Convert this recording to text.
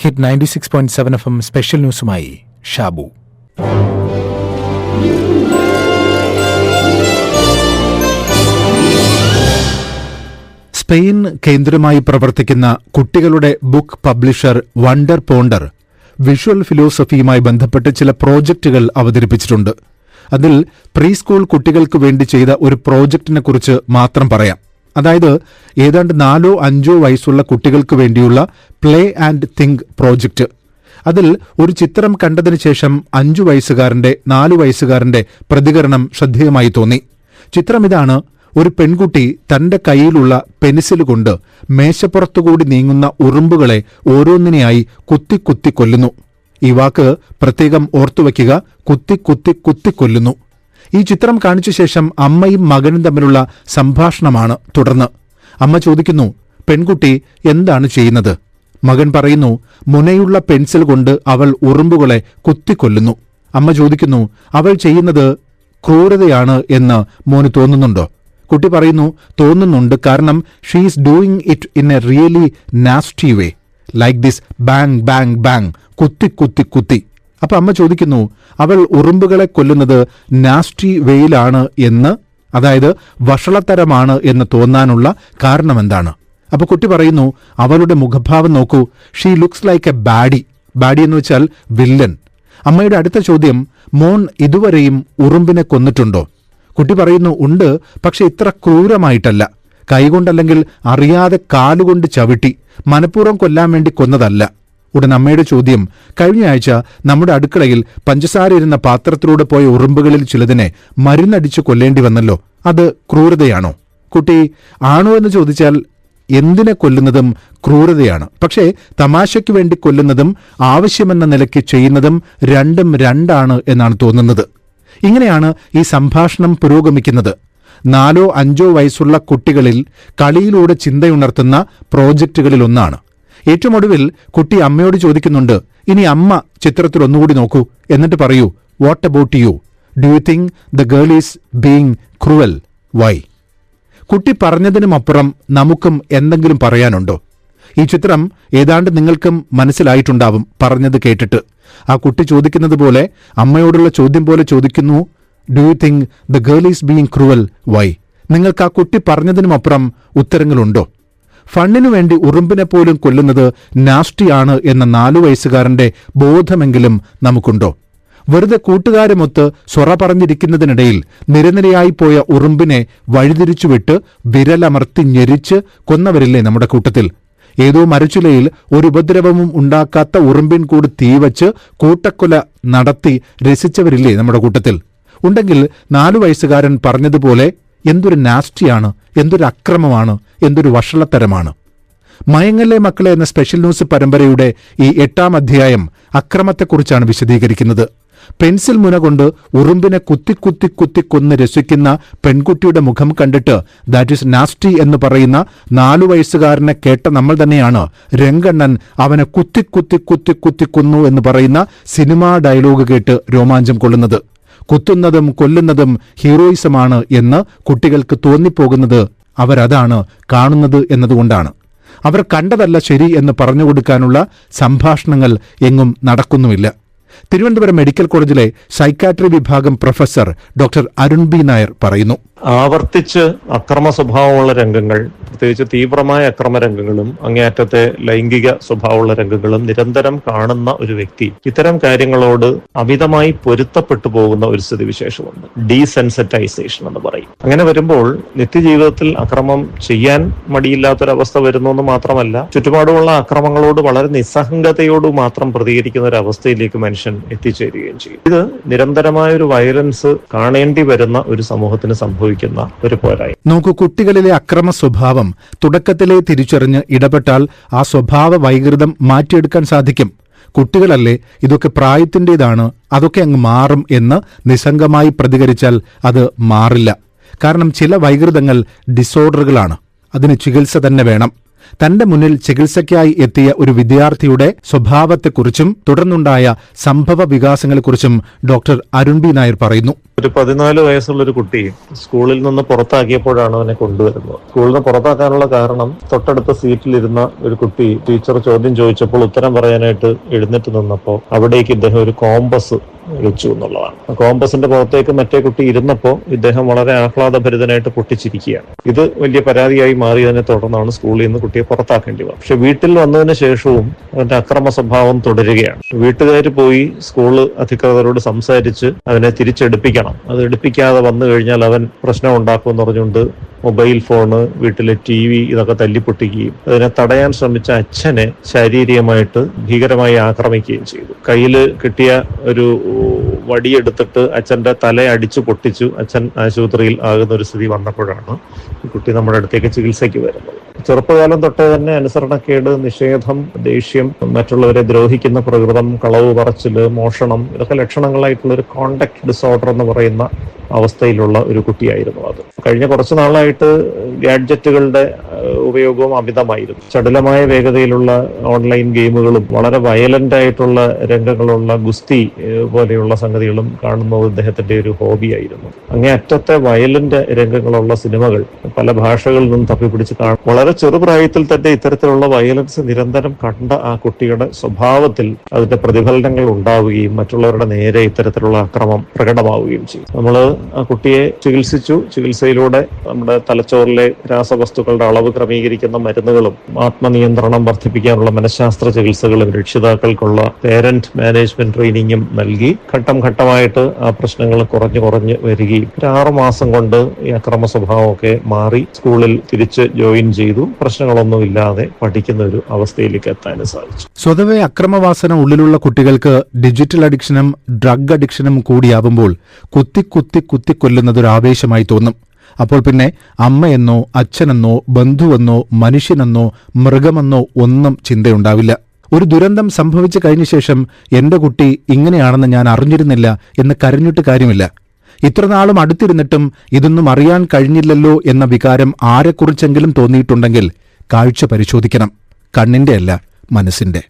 Hit 96.7 FM special ന്യൂസുമായി Shabu. Spain കേന്ദ്രമായി പ്രവർത്തിക്കുന്ന കുട്ടികളുടെ book publisher Wonder Ponder visual ഫിലോസഫിയുമായി ബന്ധപ്പെട്ട് ചില പ്രോജക്റ്റുകൾ അവതരിപ്പിച്ചിട്ടുണ്ട്. അതിൽ പ്രീ സ്കൂൾ കുട്ടികൾക്ക് വേണ്ടി ചെയ്ത ഒരു പ്രോജക്റ്റിനെക്കുറിച്ച് മാത്രം പറയാം. അതായത് ഏതാണ്ട് 4-5 വയസ്സുള്ള കുട്ടികൾക്ക് വേണ്ടിയുള്ള പ്ലേ ആൻഡ് തിങ്ക് പ്രോജക്റ്റ്. അതിൽ ഒരു ചിത്രം കണ്ടതിനു ശേഷം 5 വയസ്സുകാരന്റെ 4 വയസ്സുകാരന്റെ പ്രതികരണം ശ്രദ്ധേയമായി തോന്നി. ചിത്രം ഇതാണ്: ഒരു പെൺകുട്ടി തന്റെ കയ്യിലുള്ള പെൻസിലുകൊണ്ട് മേശപ്പുറത്തുകൂടി നീങ്ങുന്ന ഉറുമ്പുകളെ ഓരോന്നിനെയായി കുത്തി കുത്തി കൊല്ലുന്നു. ഈ വാക്ക് പ്രത്യേകം ഓർത്തുവയ്ക്കുക: കുത്തി കുത്തി കുത്തി കൊല്ലുന്നു. ഈ ചിത്രം കാണിച്ച ശേഷം അമ്മയും മകനും തമ്മിലുള്ള സംഭാഷണമാണ് തുടർന്ന്. അമ്മ ചോദിക്കുന്നു, പെൺകുട്ടി എന്താണ് ചെയ്യുന്നത്? മകൻ പറയുന്നു, മുനയുള്ള പെൻസിൽ കൊണ്ട് അവൾ ഉറുമ്പുകളെ കുത്തിക്കൊല്ലുന്നു. അമ്മ ചോദിക്കുന്നു, അവൾ ചെയ്യുന്നത് ക്രൂരതയാണ് എന്ന് മോന് തോന്നുന്നുണ്ടോ? കുട്ടി പറയുന്നു, തോന്നുന്നുണ്ട്, കാരണം she is doing it in A really nasty way, like this bang bang bang, കുത്തി കുത്തി കുത്തി. അപ്പൊ അമ്മ ചോദിക്കുന്നു, അവൾ ഉറുമ്പുകളെ കൊല്ലുന്നത് നാസ്റ്റി വേയിലാണ് എന്ന്, അതായത് വഷളത്തരമാണ് എന്ന് തോന്നാനുള്ള കാരണമെന്താണ്? അപ്പൊ കുട്ടി പറയുന്നു, അവളുടെ മുഖഭാവം നോക്കൂ, ഷീ ലുക്സ് ലൈക്ക് എ ബാഡി. ബാഡി എന്ന് വെച്ചാൽ വില്ലൻ. അമ്മയുടെ അടുത്ത ചോദ്യം, മോൻ ഇതുവരെയും ഉറുമ്പിനെ കൊന്നിട്ടുണ്ടോ? കുട്ടി പറയുന്നു, ഉണ്ട്, പക്ഷെ ഇത്ര ക്രൂരമായിട്ടല്ല. കൈകൊണ്ടല്ലെങ്കിൽ അറിയാതെ കാലുകൊണ്ട് ചവിട്ടി, മനഃപൂർവ്വം കൊല്ലാൻ വേണ്ടി കൊന്നതല്ല. ഉടൻ അമ്മയുടെ ചോദ്യം, കഴിഞ്ഞ ആഴ്ച നമ്മുടെ അടുക്കളയിൽ പഞ്ചസാര ഇരുന്ന പാത്രത്തിലൂടെ പോയ ഉറുമ്പുകളിൽ ചിലതിനെ മരുന്നടിച്ചു കൊല്ലേണ്ടി വന്നല്ലോ, അത് ക്രൂരതയാണോ? കുട്ടി, ആണോ എന്ന് ചോദിച്ചാൽ എന്തിനെ കൊല്ലുന്നതും ക്രൂരതയാണ്. പക്ഷേ തമാശയ്ക്ക് വേണ്ടി കൊല്ലുന്നതും ആവശ്യമെന്ന നിലയ്ക്ക് ചെയ്യുന്നതും രണ്ടും രണ്ടാണ് എന്നാണ് തോന്നുന്നത്. ഇങ്ങനെയാണ് ഈ സംഭാഷണം പുരോഗമിക്കുന്നത്. 4-5 വയസ്സുള്ള കുട്ടികളിൽ കളിയിലൂടെ ചിന്തയുണർത്തുന്ന പ്രോജക്റ്റുകളിലൊന്നാണ്. ഏറ്റവും ഒടുവിൽ കുട്ടി അമ്മയോട് ചോദിക്കുന്നുണ്ട്, ഇനി അമ്മ ചിത്രത്തിൽ ഒന്നുകൂടി നോക്കൂ, എന്നിട്ട് പറയൂ, what about you? Do you think the girl is being cruel? Why? കുട്ടി പറഞ്ഞതിനുമപ്പുറം നമുക്കും എന്തെങ്കിലും പറയാനുണ്ടോ? ഈ ചിത്രം ഏതാണ്ട് നിങ്ങൾക്കും മനസ്സിലായിട്ടുണ്ടാവും പറഞ്ഞത് കേട്ടിട്ട്. ആ കുട്ടി ചോദിക്കുന്നത് പോലെ, അമ്മയോടുള്ള ചോദ്യം പോലെ ചോദിക്കുന്നു, do you think the girl is being cruel? Why? നിങ്ങൾക്ക് ആ കുട്ടി പറഞ്ഞതിനുമപ്പുറം ഉത്തരങ്ങളുണ്ടോ? ഫണ്ണിനു വേണ്ടി ഉറുമ്പിനെ പോലും കൊല്ലുന്നത് നാസ്റ്റിയാണ് എന്ന 4 വയസ്സുകാരന്റെ ബോധമെങ്കിലും നമുക്കുണ്ടോ? വെറുതെ കൂട്ടുകാരുമൊത്ത് സൊറ പറഞ്ഞിരിക്കുന്നതിനിടയിൽ നിരനിരയായി പോയ ഉറുമ്പിനെ വഴിതിരിച്ചുവിട്ട് വിരലമർത്തി ഞെരിച്ച് കൊന്നവരില്ലേ നമ്മുടെ കൂട്ടത്തിൽ? ഏതോ മരച്ചുലയിൽ ഒരു ഉപദ്രവവും ഉണ്ടാക്കാത്ത ഉറുമ്പിൻ കൂട് തീവച്ച് കൂട്ടക്കൊല നടത്തി രസിച്ചവരില്ലേ നമ്മുടെ കൂട്ടത്തിൽ? ഉണ്ടെങ്കിൽ 4 വയസ്സുകാരൻ പറഞ്ഞതുപോലെ എന്തൊരു നാസ്റ്റിയാണ്, എന്തൊരു അക്രമമാണ്, എന്തൊരു വഷളത്തരമാണ്. മയങ്ങല്ലേ മക്കളെ എന്ന സ്പെഷ്യൽ ന്യൂസ് പരമ്പരയുടെ ഈ 8ാം അധ്യായം അക്രമത്തെക്കുറിച്ചാണ് വിശദീകരിക്കുന്നത്. പെൻസിൽ മുന കൊണ്ട് ഉറുമ്പിനെ കുത്തി കുത്തി കുത്തി കൊന്ന് രസിക്കുന്ന പെൺകുട്ടിയുടെ മുഖം കണ്ടിട്ട് ദാറ്റ് ഈസ് നാസ്റ്റി എന്ന് പറയുന്ന 4 വയസ്സുകാരനെ കേട്ട നമ്മൾ തന്നെയാണ് രംഗണ്ണൻ അവനെ കുത്തി കുത്തി കുത്തി കുത്തി കൊന്നു എന്ന് പറയുന്ന സിനിമാ ഡയലോഗ് കേട്ട് രോമാഞ്ചം കൊള്ളുന്നത്. കുത്തുന്നതും കൊല്ലുന്നതും ഹീറോയിസമാണ് എന്ന് കുട്ടികൾക്ക് തോന്നിപ്പോകുന്നത് അവരതാണ് കാണുന്നത് എന്നതുകൊണ്ടാണ്. അവർ കണ്ടതല്ല ശരി എന്ന് പറഞ്ഞുകൊടുക്കാനുള്ള സംഭാഷണങ്ങൾ എങ്ങും നടക്കുന്നുമില്ല. തിരുവനന്തപുരം മെഡിക്കൽ കോളേജിലെ സൈക്കാട്രി വിഭാഗം professor doctor Arun B Nair പറയുന്നു, ആവർത്തിച്ച് അക്രമ സ്വഭാവമുള്ള രംഗങ്ങൾ, പ്രത്യേകിച്ച് തീവ്രമായ അക്രമ രംഗങ്ങളും അങ്ങേയറ്റത്തെ ലൈംഗിക സ്വഭാവമുള്ള രംഗങ്ങളും നിരന്തരം കാണുന്ന ഒരു വ്യക്തി ഇത്തരം കാര്യങ്ങളോട് അമിതമായി പൊരുത്തപ്പെട്ടു പോകുന്ന ഒരു സ്ഥിതിവിശേഷമുണ്ട്. ഡീസെൻസിറ്റൈസേഷൻ എന്ന് പറയും. അങ്ങനെ വരുമ്പോൾ നിത്യജീവിതത്തിൽ അക്രമം ചെയ്യാൻ മടിയില്ലാത്തൊരവസ്ഥ വരുന്നു എന്ന് മാത്രമല്ല, ചുറ്റുപാടുമുള്ള അക്രമങ്ങളോട് വളരെ നിസ്സംഗതയോട് മാത്രം പ്രതികരിക്കുന്ന ഒരു അവസ്ഥയിലേക്ക് മനുഷ്യൻ എത്തിച്ചേരുകയും ചെയ്യും. ഇത് നിരന്തരമായ ഒരു വയലൻസ് കാണേണ്ടി വരുന്ന ഒരു സമൂഹത്തിന് സംഭവിക്കുന്ന ഒരു പോരായ്മ. നോക്കൂ, കുട്ടികളിലെ അക്രമ സ്വഭാവം തുടക്കത്തിലെ തിരിച്ചറിഞ്ഞ് ഇടപെട്ടാൽ ആ സ്വഭാവ വൈകൃതം മാറ്റിയെടുക്കാൻ സാധിക്കും. കുട്ടികളല്ലേ, ഇതൊക്കെ പ്രായത്തിൻ്റെതാണ്, അതൊക്കെ അങ്ങ് മാറും എന്ന് നിസ്സംഗമായി പ്രതികരിച്ചാൽ അത് മാറില്ല. കാരണം ചില വൈകൃതങ്ങൾ ഡിസോർഡറുകളാണ്, അതിന് ചികിത്സ തന്നെ വേണം. തന്റെ മുന്നിൽ ചികിത്സയ്ക്കായി എത്തിയ ഒരു വിദ്യാർത്ഥിയുടെ സ്വഭാവത്തെക്കുറിച്ചും തുടർന്നുണ്ടായ സംഭവ വികാസങ്ങളെക്കുറിച്ചും ഡോക്ടർ അരുൺ ബി നായർ പറയുന്നു. ഒരു 14 വയസ്സുള്ള ഒരു കുട്ടി സ്കൂളിൽ നിന്ന് പുറത്താക്കിയപ്പോഴാണ് അവനെ കൊണ്ടുവരുന്നത്. സ്കൂളിൽ നിന്ന് പുറത്താക്കാനുള്ള കാരണം തൊട്ടടുത്ത സീറ്റിലിരുന്ന ഒരു കുട്ടി ടീച്ചർ ചോദ്യം ചോദിച്ചപ്പോൾ ഉത്തരം പറയാനായിട്ട് എഴുന്നേറ്റ് നിന്നപ്പോൾ അവിടേക്ക് ഇദ്ദേഹം ഒരു കോമ്പസ് വെച്ചു എന്നുള്ളതാണ്. കോമ്പസിന്റെ പുറത്തേക്ക് മറ്റേ കുട്ടി ഇരുന്നപ്പോൾ ഇദ്ദേഹം വളരെ ആഹ്ലാദഭരിതനായിട്ട് പൊട്ടിച്ചിരിക്കുകയാണ്. ഇത് വലിയ പരാതിയായി മാറിയതിനെ തുടർന്നാണ് സ്കൂളിൽ നിന്ന് കുട്ടിയെ പുറത്താക്കേണ്ടി വന്നത്. പക്ഷെ വീട്ടിൽ വന്നതിന് ശേഷവും അവന്റെ അക്രമ സ്വഭാവം തുടരുകയാണ്. വീട്ടുകാർ പോയി സ്കൂള് അധികൃതരോട് സംസാരിച്ച് അവനെ തിരിച്ചെടുപ്പിക്കണം, അത് എടുപ്പിക്കാതെ വന്നു കഴിഞ്ഞാൽ അവൻ പ്രശ്നം ഉണ്ടാക്കുമെന്ന് പറഞ്ഞുകൊണ്ട് മൊബൈൽ ഫോണ്, വീട്ടിലെ TV ഇതൊക്കെ തല്ലിപ്പൊട്ടിക്കുകയും അതിനെ തടയാൻ ശ്രമിച്ച അച്ഛനെ ശാരീരികമായിട്ട് ഭീകരമായി ആക്രമിക്കുകയും ചെയ്തു. കയ്യിൽ കിട്ടിയ ഒരു വടിയെടുത്തിട്ട് അച്ഛന്റെ തല അടിച്ചു പൊട്ടിച്ചു. അച്ഛൻ ആശുപത്രിയിൽ ആകുന്ന ഒരു സ്ഥിതി വന്നപ്പോഴാണ് ഈ കുട്ടി നമ്മുടെ അടുത്തേക്ക് ചികിത്സയ്ക്ക് വരുന്നത്. ചെറുപ്പകാലം തൊട്ടേ തന്നെ അനുസരണക്കേട്, നിഷേധം, ദേഷ്യം, മറ്റുള്ളവരെ ദ്രോഹിക്കുന്ന പ്രകൃതം, കളവ് പറച്ചില്, മോഷണം ഇതൊക്കെ ലക്ഷണങ്ങളായിട്ടുള്ള ഒരു കോണ്ടക്ട് ഡിസോർഡർ എന്ന് പറയുന്ന അവസ്ഥയിലുള്ള ഒരു കുട്ടിയായിരുന്നു അത്. കഴിഞ്ഞ കുറച്ചു നാളായിട്ട് ഗാഡ്ജറ്റുകളുടെ ഉപയോഗവും അമിതമായിരുന്നു. ചടുലമായ വേഗതയിലുള്ള ഓൺലൈൻ ഗെയിമുകളും വളരെ വയലന്റ് ആയിട്ടുള്ള രംഗങ്ങളുള്ള ഗുസ്തി പോലെയുള്ള സംഗതികളും കാണുന്നത് അദ്ദേഹത്തിന്റെ ഒരു ഹോബിയായിരുന്നു. അങ്ങേയറ്റത്തെ വയലന്റ് രംഗങ്ങളുള്ള സിനിമകൾ പല ഭാഷകളിൽ നിന്നും തപ്പിപ്പിടിച്ച് കാണും. വളരെ ചെറുപ്രായത്തിൽ തന്നെ ഇത്തരത്തിലുള്ള വയലൻസ് നിരന്തരം കണ്ട ആ കുട്ടിയുടെ സ്വഭാവത്തിൽ അതിന്റെ പ്രതിഫലനങ്ങൾ ഉണ്ടാവുകയും മറ്റുള്ളവരുടെ നേരെ ഇത്തരത്തിലുള്ള അക്രമം പ്രകടമാവുകയും ചെയ്യും. നമ്മൾ ആ കുട്ടിയെ ചികിത്സിച്ചു. ചികിത്സയിലൂടെ നമ്മുടെ തലച്ചോറിലെ രാസവസ്തുക്കളുടെ അളവ് ക്രമീകരിക്കുന്ന മരുന്നുകളും ആത്മനിയന്ത്രണം വർദ്ധിപ്പിക്കാനുള്ള മനഃശാസ്ത്ര ചികിത്സകളും രക്ഷിതാക്കൾക്കുള്ള പേരന്റ് മാനേജ്മെന്റ് ട്രെയിനിങ്ങും നൽകി ഘട്ടം ഘട്ടമായിട്ട് ആ പ്രശ്നങ്ങൾ കുറഞ്ഞു വരികയും 6 മാസം കൊണ്ട് ഈ അക്രമ സ്വഭാവമൊക്കെ മാറി സ്കൂളിൽ തിരിച്ച് ജോയിൻ ചെയ്തു. പ്രശ്നങ്ങളൊന്നുമില്ലാതെ പഠിക്കുന്ന ഒരു അവസ്ഥയിലേക്ക് എത്താൻ സാധിച്ചു. സ്വതവേ അക്രമവാസന ഉള്ളിലുള്ള കുട്ടികൾക്ക് ഡിജിറ്റൽ അഡിക്ഷനും ഡ്രഗ് അഡിക്ഷനും കൂടിയാവുമ്പോൾ കുത്തിക്കൊല്ലുന്നതൊരു ആവേശമായി തോന്നും. അപ്പോൾ പിന്നെ അമ്മയെന്നോ അച്ഛനെന്നോ ബന്ധുവെന്നോ മനുഷ്യനെന്നോ മൃഗമെന്നോ ഒന്നും ചിന്തയുണ്ടാവില്ല. ഒരു ദുരന്തം സംഭവിച്ചു കഴിഞ്ഞ ശേഷം എന്റെ കുട്ടി ഇങ്ങനെയാണെന്ന് ഞാൻ അറിഞ്ഞിരുന്നില്ല എന്ന് കരഞ്ഞിട്ട് കാര്യമില്ല. ഇത്രനാളും അടുത്തിരുന്നിട്ടും ഇതൊന്നും അറിയാൻ കഴിഞ്ഞില്ലല്ലോ എന്ന വികാരം ആരെക്കുറിച്ചെങ്കിലും തോന്നിയിട്ടുണ്ടെങ്കിൽ കാഴ്ച പരിശോധിക്കണം. കണ്ണിന്റെ അല്ല, മനസ്സിന്റെ.